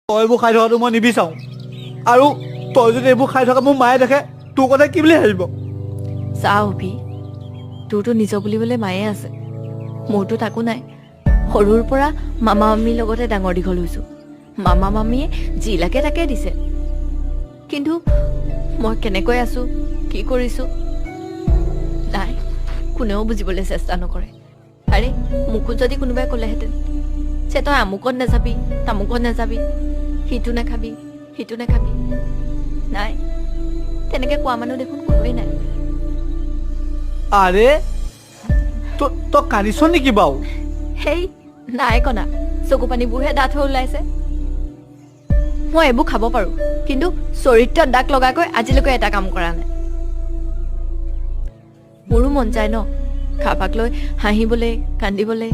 তই এইবোৰ খাই থকাটো মই নিবিচাৰোঁ আৰু তই যদি এইবোৰ খাই থকা মোৰ মায়ে দেখে তোৰ কথা কি বুলি ভাবিব চা অভি তোৰতো নিজৰ বুলিবলৈ মায়ে আছে মোৰতো তাকো নাই সৰুৰ পৰা মামা মামীৰ লগতে ডাঙৰ দীঘল হৈছোঁ মামা মামীয়ে যি লাগে তাকে দিছে কিন্তু মই কেনেকৈ আছোঁ কি কৰিছোঁ নাই কোনেও বুজিবলৈ চেষ্টা নকৰে আৰে মোকো যদি কোনোবাই ক'লেহেঁতেন যে তই আমুকত নাযাবি তামুকত নাযাবি সিটো নাখাবি সিটো নাখাবি নাই তেনেকৈ কোৱা মানুহ দেখোন কোনোৱেই নাই আৰে তই কান্দিছ নেকি বাৰু হেই নাই কনা চকু পানীবোৰহে ডাঠ হৈ ওলাইছে মই এইবোৰ খাব পাৰোঁ কিন্তু চৰিত্ৰত দাগ লগাকৈ আজিলৈকে এটা কাম কৰা নাই মোৰো মন যায় ন কাৰোবাক লৈ হাঁহিবলৈ কান্দিবলৈ